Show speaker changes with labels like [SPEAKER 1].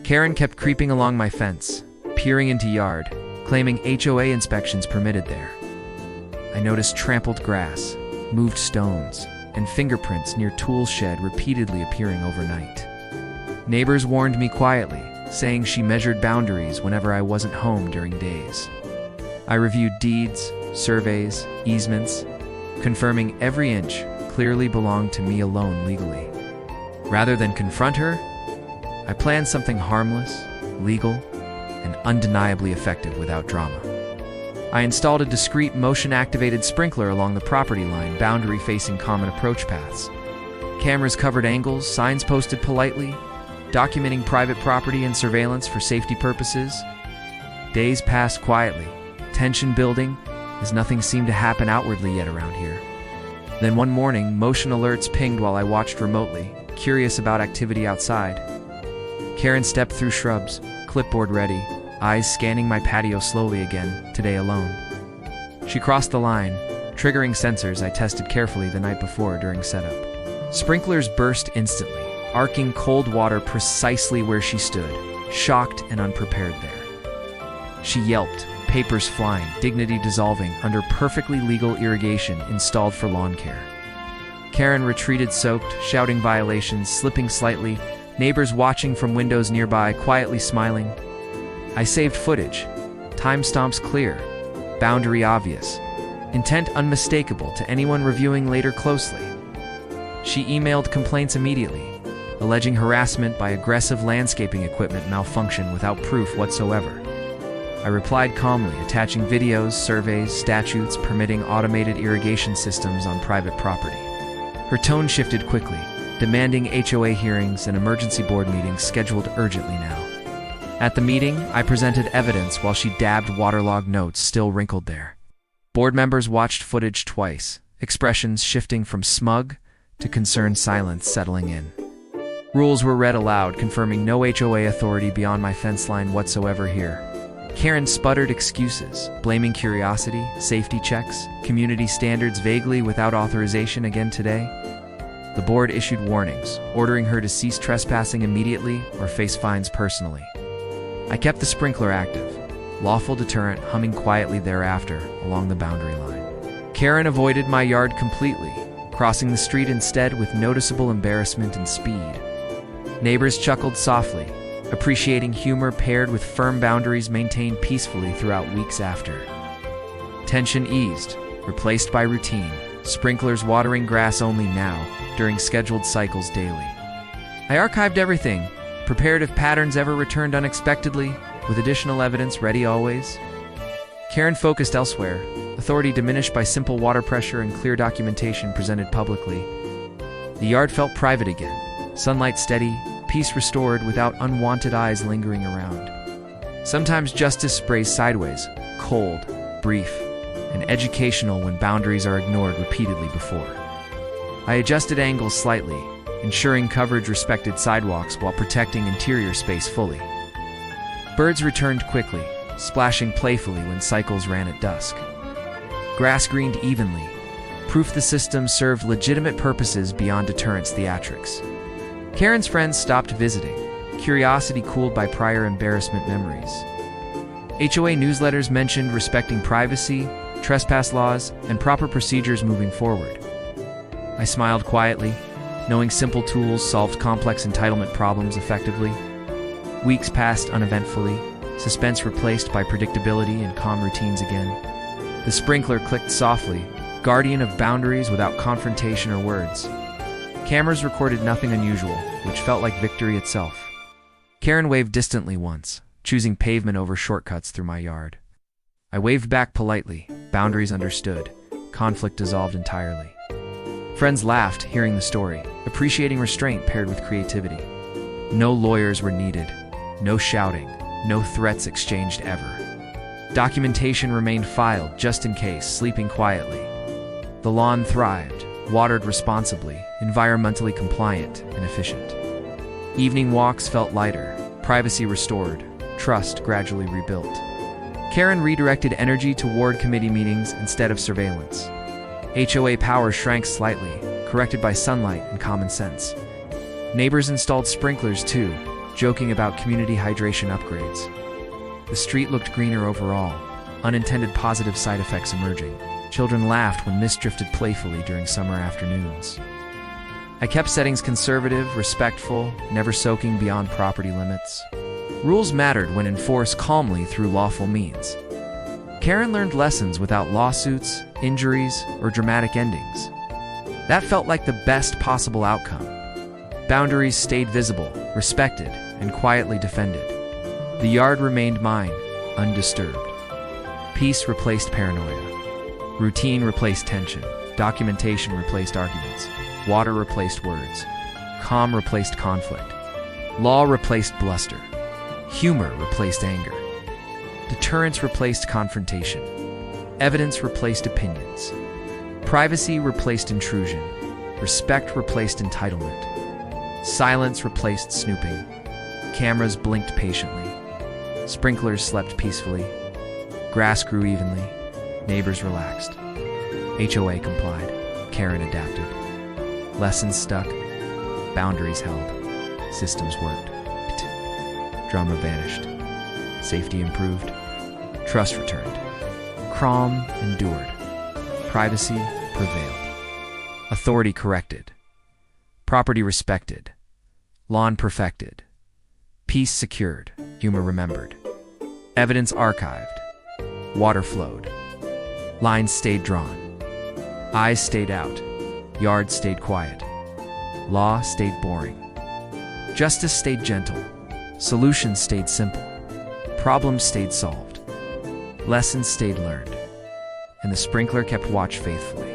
[SPEAKER 1] Karen kept creeping along my fence, peering into yard, claiming HOA inspections permitted there. I noticed trampled grass, moved stones, and fingerprints near tool shed repeatedly appearing overnight. Neighbors warned me quietly, saying she measured boundaries whenever I wasn't home during days. I reviewed deeds, surveys, easements, confirming every inch clearly belonged to me alone legally. Rather than confront her, I planned something harmless, legal, and undeniably effective without drama. I installed a discreet motion-activated sprinkler along the property line boundary facing common approach paths. Cameras covered angles, signs posted politely, documenting private property and surveillance for safety purposes. Days passed quietly, tension building, as nothing seemed to happen outwardly yet around here. Then one morning, motion alerts pinged while I watched remotely, curious about activity outside. Karen stepped through shrubs, clipboard ready, eyes scanning my patio slowly again, today alone. She crossed the line, triggering sensors I tested carefully the night before during setup. Sprinklers burst instantly, arcing cold water precisely where she stood, shocked and unprepared there. She yelped, papers flying, dignity dissolving under perfectly legal irrigation installed for lawn care. Karen retreated soaked, shouting violations, slipping slightly, neighbors watching from windows nearby, quietly smiling. I saved footage, timestamps clear, boundary obvious, intent unmistakable to anyone reviewing later closely. She emailed complaints immediately, alleging harassment by aggressive landscaping equipment malfunction without proof whatsoever. I replied calmly, attaching videos, surveys, statutes permitting automated irrigation systems on private property. Her tone shifted quickly, demanding HOA hearings and emergency board meetings scheduled urgently now. At the meeting, I presented evidence while she dabbed waterlogged notes still wrinkled there. Board members watched footage twice, expressions shifting from smug to concerned silence settling in. Rules were read aloud, confirming no HOA authority beyond my fence line whatsoever here. Karen sputtered excuses, blaming curiosity, safety checks, community standards vaguely without authorization again today. The board issued warnings, ordering her to cease trespassing immediately or face fines personally. I kept the sprinkler active, lawful deterrent humming quietly thereafter along the boundary line. Karen avoided my yard completely, crossing the street instead with noticeable embarrassment and speed. Neighbors chuckled softly, appreciating humor paired with firm boundaries maintained peacefully throughout weeks after. Tension eased, replaced by routine, sprinklers watering grass only now, during scheduled cycles daily. I archived everything, prepared if patterns ever returned unexpectedly, with additional evidence ready always. Karen focused elsewhere, authority diminished by simple water pressure and clear documentation presented publicly. The yard felt private again, sunlight steady, peace restored without unwanted eyes lingering around. Sometimes justice sprays sideways, cold, brief, and educational when boundaries are ignored repeatedly before. I adjusted angles slightly, ensuring coverage respected sidewalks while protecting interior space fully. Birds returned quickly, splashing playfully when cycles ran at dusk. Grass greened evenly, proof the system served legitimate purposes beyond deterrence theatrics. Karen's friends stopped visiting, curiosity cooled by prior embarrassment memories. HOA newsletters mentioned respecting privacy, trespass laws, and proper procedures moving forward. I smiled quietly, knowing simple tools solved complex entitlement problems effectively. Weeks passed uneventfully, suspense replaced by predictability and calm routines again. The sprinkler clicked softly, guardian of boundaries without confrontation or words. Cameras recorded nothing unusual, which felt like victory itself. Karen waved distantly once, choosing pavement over shortcuts through my yard. I waved back politely, boundaries understood, conflict dissolved entirely. Friends laughed, hearing the story, appreciating restraint paired with creativity. No lawyers were needed, no shouting, no threats exchanged ever. Documentation remained filed just in case, sleeping quietly. The lawn thrived, watered responsibly, environmentally compliant and efficient. Evening walks felt lighter, privacy restored, trust gradually rebuilt. Karen redirected energy toward committee meetings instead of surveillance. HOA power shrank slightly, corrected by sunlight and common sense. Neighbors installed sprinklers too, joking about community hydration upgrades. The street looked greener overall, unintended positive side effects emerging. Children laughed when mist drifted playfully during summer afternoons. I kept settings conservative, respectful, never soaking beyond property limits. Rules mattered when enforced calmly through lawful means. Karen learned lessons without lawsuits, injuries, or dramatic endings. That felt like the best possible outcome. Boundaries stayed visible, respected, and quietly defended. The yard remained mine, undisturbed. Peace replaced paranoia. Routine replaced tension. Documentation replaced arguments. Water replaced words. Calm replaced conflict. Law replaced bluster. Humor replaced anger. Deterrence replaced confrontation. Evidence replaced opinions. Privacy replaced intrusion. Respect replaced entitlement. Silence replaced snooping. Cameras blinked patiently. Sprinklers slept peacefully. Grass grew evenly. Neighbors relaxed. HOA complied. Karen adapted. Lessons stuck. Boundaries held. Systems worked. Drama vanished. Safety improved. Trust returned. Calm endured. Privacy prevailed. Authority corrected. Property respected. Lawn perfected. Peace secured. Humor remembered. Evidence archived. Water flowed. Lines stayed drawn. Eyes stayed out. Yard stayed quiet. Law stayed boring. Justice stayed gentle. Solutions stayed simple. Problems stayed solved. Lessons stayed learned. And the sprinkler kept watch faithfully.